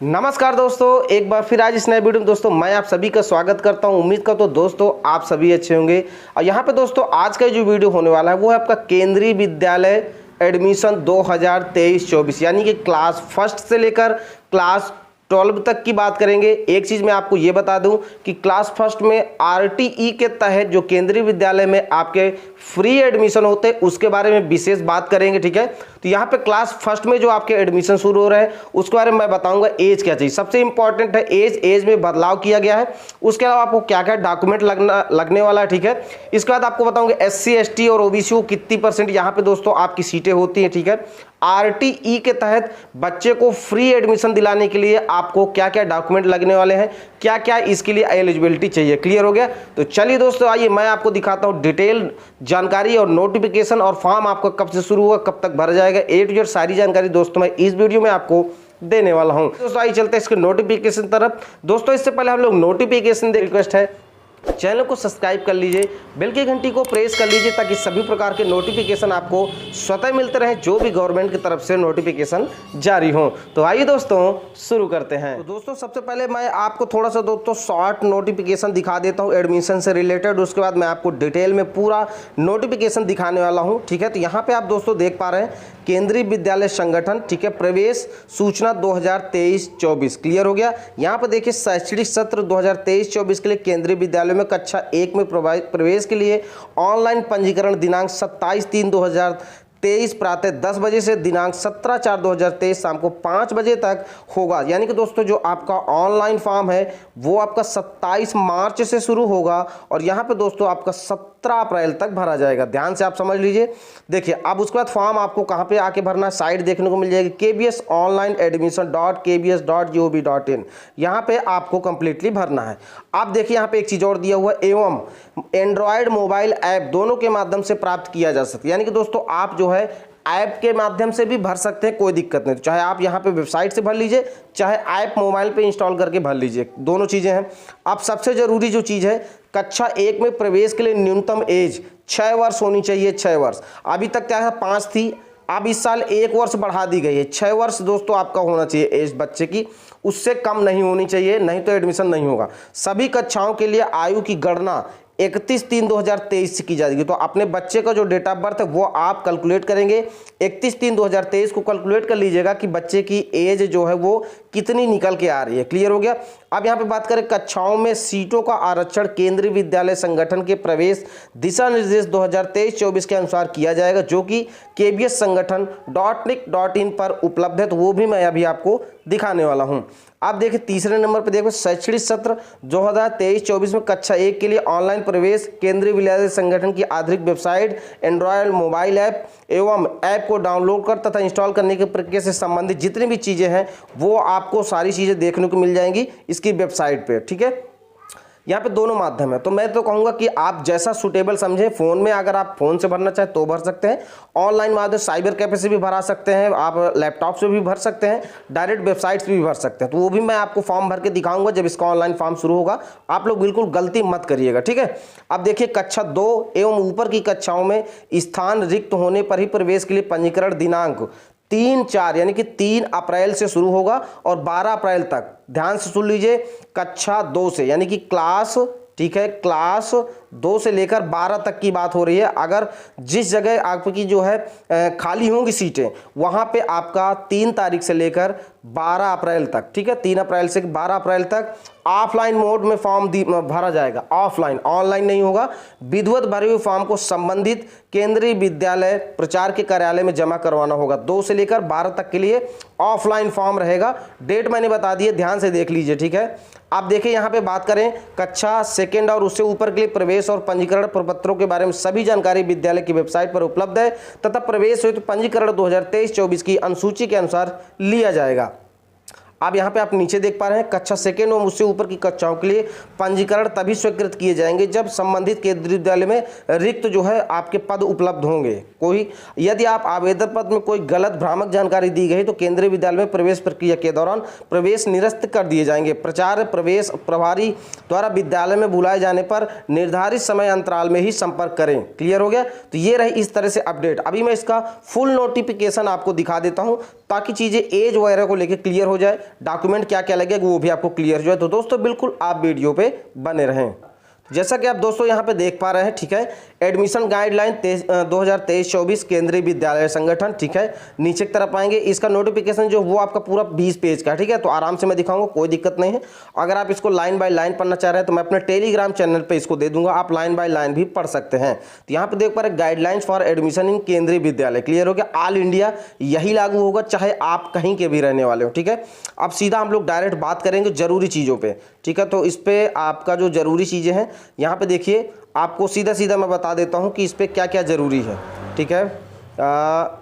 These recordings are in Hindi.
नमस्कार दोस्तों, एक बार फिर आज इस नए वीडियो में दोस्तों मैं आप सभी का स्वागत करता हूं। उम्मीद करता हूं दोस्तों आप सभी अच्छे होंगे। और यहां पे दोस्तों आज का जो वीडियो होने वाला है वो है आपका केंद्रीय विद्यालय एडमिशन 2023-24 यानी कि क्लास फर्स्ट से लेकर क्लास 12 तक की बात करेंगे। एक चीज़ मैं आपको ये बता दूं कि क्लास फर्स्ट में आरटीई के तहत जो केंद्रीय विद्यालय में आपके फ्री एडमिशन होते हैं उसके बारे में विशेष बात करेंगे। ठीक है, तो यहाँ पे क्लास फर्स्ट में जो आपके एडमिशन शुरू हो रहे हैं उसके बारे में मैं बताऊंगा। एज क्या चाहिए, सबसे इंपॉर्टेंट है एज में बदलाव किया गया है। उसके अलावा आपको क्या क्या डॉक्यूमेंट लगने वाला है। ठीक है, इसके बाद आपको बताऊंगा SC ST और OBC को कितनी % यहाँ पे दोस्तों आपकी सीटें होती हैं। ठीक है, आरटीई के तहत बच्चे को फ्री एडमिशन दिलाने के लिए आपको क्या क्या डॉक्यूमेंट लगने वाले हैं, क्या क्या इसके लिए एलिजिबिलिटी चाहिए। क्लियर हो गया? तो चलिए दोस्तों आइए मैं आपको दिखाता हूं डिटेल जानकारी और नोटिफिकेशन और फॉर्म आपका कब से शुरू हुआ, कब तक भरा जाएगा, A to Z सारी जानकारी दोस्तों मैं इस वीडियो में आपको देने वाला हूं। दोस्तों आइए चलते हैं इसके नोटिफिकेशन तरफ। दोस्तों इससे पहले हम लोग नोटिफिकेशन रिक्वेस्ट है चैनल को सब्सक्राइब कर लीजिए, बेल की घंटी को प्रेस कर लीजिए ताकि सभी प्रकार के नोटिफिकेशन आपको स्वतः मिलते रहे जो भी गवर्नमेंट की तरफ से नोटिफिकेशन जारी हो। तो आइए दोस्तों शुरू करते हैं। तो दोस्तों सबसे पहले मैं आपको थोड़ा सा दोस्तों शॉर्ट नोटिफिकेशन दिखा देता हूं एडमिशन से रिलेटेड, उसके बाद मैं आपको डिटेल में पूरा नोटिफिकेशन दिखाने वाला हूं। ठीक है, तो यहाँ पे आप दोस्तों देख पा रहे हैं केंद्रीय विद्यालय संगठन, ठीक है, प्रवेश सूचना 2023-24 क्लियर हो गया। यहाँ पर देखिए शैक्षणिक सत्र 2023-24 के लिए केंद्रीय विद्यालय में कक्षा 1 में प्रवेश के लिए ऑनलाइन पंजीकरण दिनांक 27/3/2023 प्रातः 10 बजे से दिनांक 17/4/2023 शाम को 5 बजे तक होगा। यानी कि दोस्तों जो आपका ऑनलाइन फॉर्म है वो आपका 27 मार्च से शुरू होगा और यहाँ पे दोस्तों आपका 17 अप्रैल तक भरा जाएगा। ध्यान से आप समझ लीजिए। देखिए अब उसके बाद फॉर्म आपको कहाँ पे आके भरना है, साइट देखने को मिल जाएगी kbsonlineadmission.kbs.gov.in। यहाँ पे आपको कंप्लीटली भरना है। आप देखिए यहाँ पे एक चीज और दिया हुआ है, एवं एंड्रॉयड मोबाइल ऐप दोनों के माध्यम से प्राप्त किया जा सकता है। यानी कि दोस्तों आप जो है ऐप के माध्यम से भी भर सकते हैं, कोई दिक्कत नहीं। चाहे आप यहाँ पे वेबसाइट से भर लीजिए, चाहे ऐप मोबाइल पे इंस्टॉल करके भर लीजिए, दोनों चीज़ें हैं। अब सबसे ज़रूरी जो चीज़ है, कक्षा 1 में प्रवेश के लिए न्यूनतम एज 6 वर्ष होनी चाहिए। 6 वर्ष, अभी तक क्या है 5 थी, अब इस साल 1 वर्ष बढ़ा दी गई है। 6 वर्ष दोस्तों आपका होना चाहिए एज बच्चे की, उससे कम नहीं होनी चाहिए, नहीं तो एडमिशन नहीं होगा। सभी कक्षाओं के लिए आयु की गणना 31/3/2023 से की जाएगी। तो अपने बच्चे का जो डेट ऑफ बर्थ है वो आप कैलकुलेट करेंगे, 31/3/2023 को कैलकुलेट कर लीजिएगा कि बच्चे की एज जो है वो कितनी निकल के आ रही है। क्लियर हो गया? अब यहाँ पे बात करें कक्षाओं में सीटों का आरक्षण केंद्रीय विद्यालय संगठन के प्रवेश दिशा निर्देश 2023-24 के अनुसार किया जाएगा, जो कि KBS संगठन.nic.in पर उपलब्ध है। तो वो भी मैं अभी आपको दिखाने वाला हूँ। आप देखिए तीसरे नंबर पर देखो शैक्षणिक सत्र 2023-24 में कक्षा 1 के लिए ऑनलाइन प्रवेश केंद्रीय विद्यालय संगठन की आधिकारिक वेबसाइट, एंड्रॉयड मोबाइल ऐप एवं ऐप को डाउनलोड कर तथा इंस्टॉल करने की प्रक्रिया से संबंधित जितनी भी चीज़ें हैं वो आपको सारी चीज़ें देखने को मिल जाएंगी इसकी वेबसाइट पे। ठीक है, यहाँ पे दोनों माध्यम है। तो मैं तो कहूँगा कि आप जैसा सुटेबल समझें, फ़ोन में अगर आप फ़ोन से भरना चाहें तो भर सकते हैं, ऑनलाइन माध्यम साइबर कैफे से भी भरा सकते हैं, आप लैपटॉप से भी भर सकते हैं, डायरेक्ट वेबसाइट से भी भर सकते हैं। तो वो भी मैं आपको फॉर्म भर के दिखाऊंगा जब इसका ऑनलाइन फॉर्म शुरू होगा। आप लोग बिल्कुल गलती मत करिएगा। ठीक है, अब देखिए कक्षा 2 एवं ऊपर की कक्षाओं में स्थान रिक्त होने पर ही प्रवेश के लिए पंजीकरण दिनांक 3/4 यानी कि 3 अप्रैल से शुरू होगा और 12 अप्रैल तक। ध्यान से सुन लीजिए, कक्षा 2 से यानी कि क्लास, ठीक है, क्लास 2 से लेकर 12 तक की बात हो रही है। अगर जिस जगह आपकी जो है खाली होंगी सीटें वहां पे आपका 3 तारीख से लेकर 12 अप्रैल तक, ठीक है, 3 अप्रैल से 12 अप्रैल तक ऑफलाइन मोड में फॉर्म भरा जाएगा। ऑफलाइन, ऑनलाइन नहीं होगा। विधिवत भरे हुए फॉर्म को संबंधित केंद्रीय विद्यालय प्रचार के कार्यालय में जमा करवाना होगा। 2 से लेकर 12 तक के लिए ऑफलाइन फॉर्म रहेगा। डेट मैंने बता दी है, ध्यान से देख लीजिए। ठीक है, आप देखिए यहाँ पे बात करें कक्षा 2 और उससे ऊपर के लिए प्रवेश और पंजीकरण प्रपत्रों के बारे में सभी जानकारी विद्यालय की वेबसाइट पर उपलब्ध है तथा प्रवेश हेतु पंजीकरण 2023-24 की अनुसूची के अनुसार लिया जाएगा। अब यहाँ पे आप नीचे देख पा रहे हैं कक्षा 2 और उससे ऊपर की कक्षाओं के लिए पंजीकरण तभी स्वीकृत किए जाएंगे जब संबंधित केंद्रीय विद्यालय में रिक्त जो है आपके पद उपलब्ध होंगे। कोई यदि आप आवेदन पत्र में कोई गलत भ्रामक जानकारी दी गई तो केंद्रीय विद्यालय में प्रवेश प्रक्रिया के दौरान प्रवेश निरस्त कर दिए जाएंगे। प्रचार प्रवेश प्रभारी द्वारा विद्यालय में बुलाए जाने पर निर्धारित समय अंतराल में ही संपर्क करें। क्लियर हो गया? तो ये रही इस तरह से अपडेट। अभी मैं इसका फुल नोटिफिकेशन आपको दिखा देता हूँ ताकि चीज़ें एज वगैरह को लेकर क्लियर हो जाए। डॉक्यूमेंट क्या क्या लगेगा वो भी आपको क्लियर जो है। तो दोस्तों बिल्कुल आप वीडियो पे बने रहें। जैसा कि आप दोस्तों यहाँ पे देख पा रहे हैं, ठीक है, एडमिशन गाइडलाइन 2023-24 केंद्रीय विद्यालय संगठन, ठीक है। नीचे की तरफ आएंगे, इसका नोटिफिकेशन जो वो आपका पूरा 20 पेज का, ठीक है। तो आराम से मैं दिखाऊंगा, कोई दिक्कत नहीं है। अगर आप इसको लाइन बाय लाइन पढ़ना चाह रहे हैं तो मैं अपने टेलीग्राम चैनल पर इसको दे दूंगा, आप लाइन बाय लाइन भी पढ़ सकते हैं। तो यहाँ पे देख पा रहे गाइडलाइंस फॉर एडमिशन इन केंद्रीय विद्यालय, क्लियर हो गया। ऑल इंडिया यही लागू होगा, चाहे आप कहीं के भी रहने वाले हो, ठीक है। अब सीधा हम लोग डायरेक्ट बात करेंगे जरूरी चीज़ों पे, ठीक है। तो इस पे आपका जो जरूरी चीज़ें हैं यहाँ पे देखिए, आपको सीधा सीधा मैं बता देता हूँ कि इस पे क्या क्या जरूरी है, ठीक है।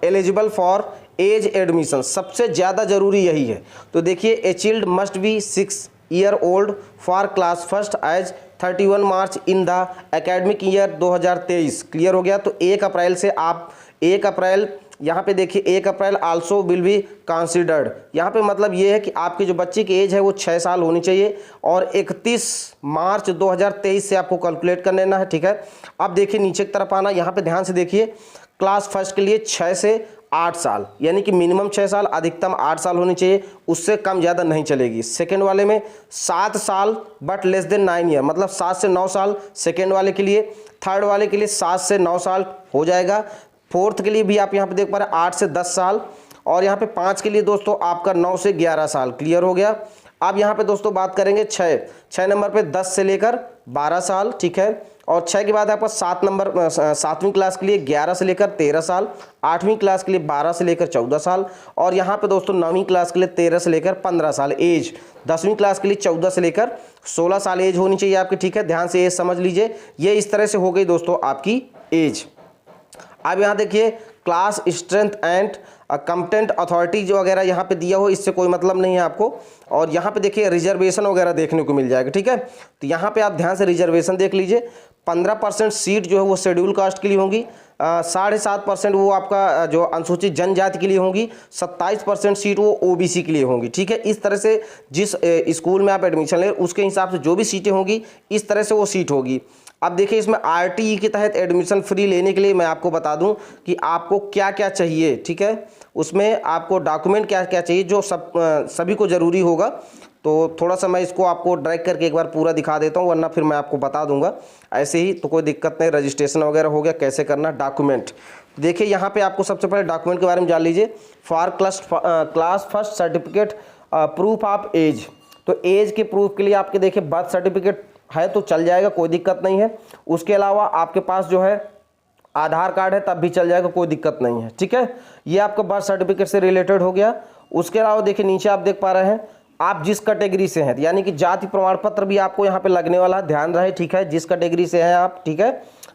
एलिजिबल फॉर एज एडमिशन सबसे ज़्यादा जरूरी यही है। तो देखिए, a child must be 6 year old for class first as 31 March in the academic year 2023, clear हो गया। तो 1 अप्रैल से आप 1 अप्रैल यहाँ पे देखिए 1 अप्रैल आल्सो विल बी कंसिडर्ड। यहाँ पे मतलब ये है कि आपके जो बच्चे की एज है वो 6 साल होनी चाहिए और 31 मार्च 2023 से आपको कैलकुलेट कर लेना है, ठीक है। अब देखिए नीचे की तरफ आना, यहाँ पे ध्यान से देखिए, क्लास फर्स्ट के लिए 6 से 8 साल, यानी कि मिनिमम 6 साल, अधिकतम 8 साल होनी चाहिए, उससे कम ज़्यादा नहीं चलेगी। सेकेंड वाले में 7 साल बट लेस देन 9 ईयर, मतलब 7 से 9 साल सेकेंड वाले के लिए। थर्ड वाले के लिए 7 से 9 साल हो जाएगा। फोर्थ के लिए भी आप यहाँ पे देख पा रहे हैं 8 से 10 साल, और यहाँ पे 5 के लिए दोस्तों आपका 9 से 11 साल, क्लियर हो गया। अब यहाँ पे दोस्तों बात करेंगे 6 नंबर पे 10 से लेकर 12 साल, ठीक है। और 6 के बाद आपका 7वीं क्लास के लिए 11 से लेकर 13 साल, 8वीं क्लास के लिए 12 से लेकर 14 साल, और यहाँ पे दोस्तों 9वीं क्लास के लिए 13 से लेकर 15 साल एज। 10वीं क्लास के लिए 14 से लेकर 16 साल एज होनी चाहिए आपकी, ठीक है। ध्यान से एज समझ लीजिए, ये इस तरह से हो गई दोस्तों आपकी एज। अब यहाँ देखिए, क्लास स्ट्रेंथ एंड कंप्टेंट अथॉरिटी जो वगैरह यहाँ पे दिया हो, इससे कोई मतलब नहीं है आपको। और यहाँ पे देखिए रिजर्वेशन वगैरह देखने को मिल जाएगा, ठीक है। तो यहाँ पे आप ध्यान से रिजर्वेशन देख लीजिए। 15% सीट जो है वो शेड्यूल कास्ट के लिए होंगी, 7.5% वो आपका जो अनुसूचित जनजाति के लिए होंगी, 27% सीट वो ओबीसी के लिए होंगी, ठीक है। इस तरह से जिस स्कूल में आप एडमिशन लें उसके हिसाब से जो भी सीटें होंगी इस तरह से वो सीट होगी। अब देखिए, इसमें आरटीई के तहत एडमिशन फ्री लेने के लिए मैं आपको बता दूं कि आपको क्या क्या चाहिए, ठीक है। उसमें आपको डॉक्यूमेंट क्या क्या चाहिए जो सभी को ज़रूरी होगा। तो थोड़ा सा मैं इसको आपको ड्रैग करके एक बार पूरा दिखा देता हूं, वरना फिर मैं आपको बता दूंगा ऐसे ही, तो कोई दिक्कत नहीं। रजिस्ट्रेशन वगैरह हो गया, कैसे करना डॉक्यूमेंट। देखिए यहाँ पे आपको सबसे पहले डॉक्यूमेंट के बारे में जान लीजिए। For class first certificate proof of age, तो एज के प्रूफ के लिए आपके देखिए बर्थ सर्टिफिकेट है तो चल जाएगा, कोई दिक्कत नहीं है। उसके अलावा आपके पास जो है आधार कार्ड है तब भी चल जाएगा, कोई दिक्कत नहीं है, ठीक है। ये आपका बर्थ सर्टिफिकेट से रिलेटेड हो गया। उसके अलावा देखिए नीचे आप देख पा रहे हैं, आप जिस कैटेगरी से हैं, यानी कि जाति प्रमाण पत्र भी आपको यहाँ पे लगने वाला है, ध्यान रहे, ठीक है। जिस कैटेगरी से हैं आप, ठीक है।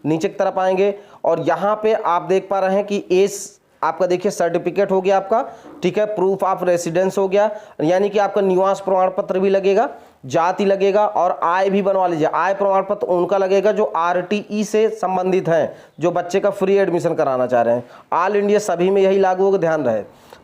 नीचे की तरफ आएंगे और यहाँ पे आप देख पा रहे हैं कि एज आपका देखिए सर्टिफिकेट हो गया आपका, ठीक है। प्रूफ ऑफ रेसिडेंस हो गया, यानी कि आपका निवास प्रमाण पत्र भी लगेगा, जाति लगेगा, और आय भी बनवा लीजिए। आय प्रमाण पत्र उनका लगेगा जो आरटीई से संबंधित हैं, जो बच्चे का फ्री एडमिशन कराना चाह रहे हैं। ऑल इंडिया सभी में यही लागू होगा, ध्यान रहे।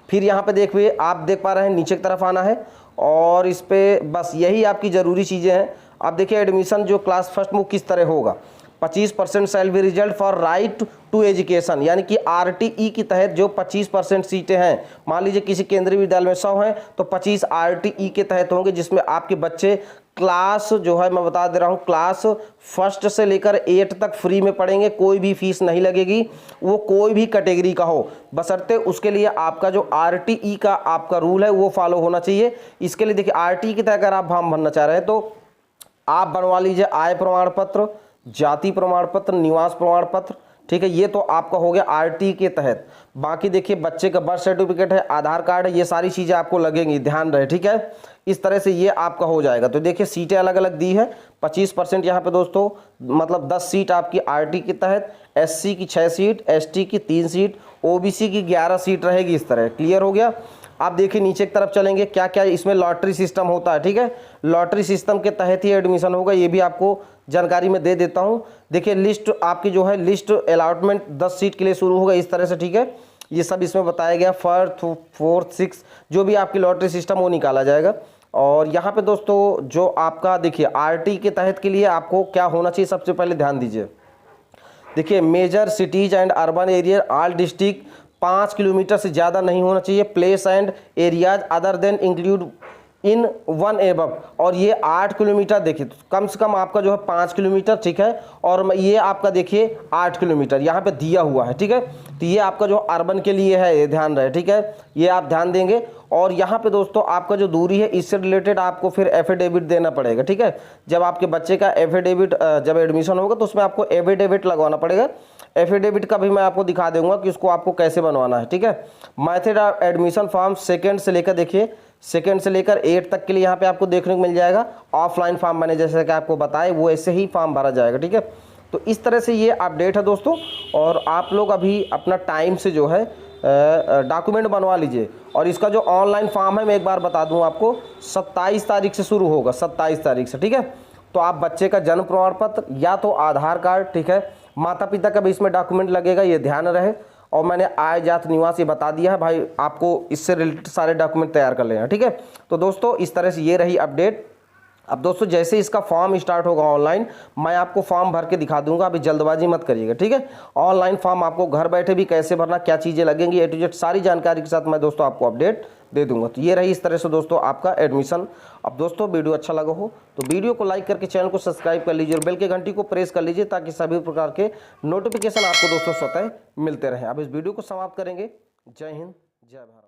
फिर यहाँ पे देखिए, आप देख पा रहे हैं नीचे की तरफ आना है, और इस पे बस यही आपकी ज़रूरी चीज़ें हैं। अब देखिए एडमिशन जो क्लास फर्स्ट में किस तरह होगा। 25% shall be result for right to education, यानी कि आरटीई के तहत जो 25% सीटें हैं, मान लीजिए किसी केंद्रीय विद्यालय में 100 हैं तो 25 आरटीई के तहत होंगे, जिसमें आपके बच्चे क्लास जो है मैं बता दे रहा हूँ, क्लास फर्स्ट से लेकर 8 तक फ्री में पढ़ेंगे, कोई भी फीस नहीं लगेगी, वो कोई भी कैटेगरी का हो, बशर्ते उसके लिए आपका जो आरटीई का आपका रूल है वो फॉलो होना चाहिए। इसके लिए देखिए आरटीई के तहत अगर आप फॉर्म भरना चाह रहे हैं तो आप बनवा लीजिए आय प्रमाण पत्र, जाति प्रमाण पत्र, निवास प्रमाण पत्र, ठीक है। ये तो आपका हो गया आरटी के तहत। बाकी देखिए बच्चे का बर्थ सर्टिफिकेट है, आधार कार्ड है, ये सारी चीज़ें आपको लगेंगी, ध्यान रहे, ठीक है। इस तरह से ये आपका हो जाएगा। तो देखिए सीटें अलग अलग दी है। 25% यहाँ पे दोस्तों मतलब 10 सीट आपकी आरटी के तहत, एससी की 6 सीट, एसटी की 3 सीट, ओबीसी की 11 सीट रहेगी, इस तरह, क्लियर हो गया। आप देखिए नीचे की तरफ चलेंगे, क्या क्या इसमें लॉटरी सिस्टम होता है, ठीक है। लॉटरी सिस्टम के तहत ही एडमिशन होगा, ये भी आपको जानकारी में दे देता हूँ। देखिए लिस्ट आपकी जो है, लिस्ट अलॉटमेंट 10 सीट के लिए शुरू होगा, इस तरह से, ठीक है। ये सब इसमें बताया गया, 1st, 4th, 6th जो भी आपकी लॉटरी सिस्टम वो निकाला जाएगा। और यहाँ पे दोस्तों जो आपका देखिए आरटी के तहत के लिए आपको क्या होना चाहिए, सबसे पहले ध्यान दीजिए। देखिए major cities and urban area all district 5 kilometre से ज़्यादा नहीं होना चाहिए। Place and areas other than include in 1 above, और ये 8 किलोमीटर, देखिए तो कम से कम आपका जो है 5 किलोमीटर, ठीक है, और ये आपका देखिए 8 किलोमीटर यहाँ पे दिया हुआ है, ठीक है। तो ये आपका जो अर्बन के लिए है, ये ध्यान रहे, ठीक है, ये आप ध्यान देंगे। और यहाँ पे दोस्तों आपका जो दूरी है, इससे रिलेटेड आपको फिर एफिडेविट देना पड़ेगा, ठीक है। जब आपके बच्चे का एफिडेविट, जब एडमिशन होगा तो उसमें आपको एफिडेविट लगवाना पड़ेगा। एफिडेविट का भी मैं आपको दिखा दूंगा कि उसको आपको कैसे बनवाना है, ठीक है। Method of admission form second से लेकर, देखिए सेकंड से लेकर 8 तक के लिए यहाँ पे आपको देखने को मिल जाएगा। ऑफलाइन फॉर्म मैंने जैसे कि आपको बताए वो ऐसे ही फॉर्म भरा जाएगा, ठीक है। तो इस तरह से ये अपडेट है दोस्तों, और आप लोग अभी अपना टाइम से जो है डॉक्यूमेंट बनवा लीजिए। और इसका जो ऑनलाइन फॉर्म है मैं एक बार बता दूं आपको, 27 तारीख से शुरू होगा, 27 तारीख से, ठीक है। तो आप बच्चे का जन्म प्रमाण पत्र या तो आधार कार्ड, ठीक है, माता पिता का भी इसमें डॉक्यूमेंट लगेगा, ये ध्यान रहे। और मैंने आय जात निवास ये बता दिया है भाई, आपको इससे रिलेटेड सारे डॉक्यूमेंट तैयार कर लेना, ठीक है। तो दोस्तों इस तरह से ये रही अपडेट। अब दोस्तों जैसे इसका फॉर्म स्टार्ट होगा ऑनलाइन, मैं आपको फॉर्म भर के दिखा दूंगा, अभी जल्दबाजी मत करिएगा, ठीक है। ऑनलाइन फॉर्म आपको घर बैठे भी कैसे भरना, क्या चीज़ें लगेंगी, ए टू जेड सारी जानकारी के साथ मैं दोस्तों आपको अपडेट दे दूंगा। तो ये रही इस तरह से दोस्तों आपका एडमिशन। अब दोस्तों वीडियो अच्छा लगा हो तो वीडियो को लाइक करके चैनल को सब्सक्राइब कर लीजिए और बेल के घंटी को प्रेस कर लीजिए, ताकि सभी प्रकार के नोटिफिकेशन आपको दोस्तों स्वतः मिलते रहें। अब इस वीडियो को समाप्त करेंगे। जय हिंद, जय भारत।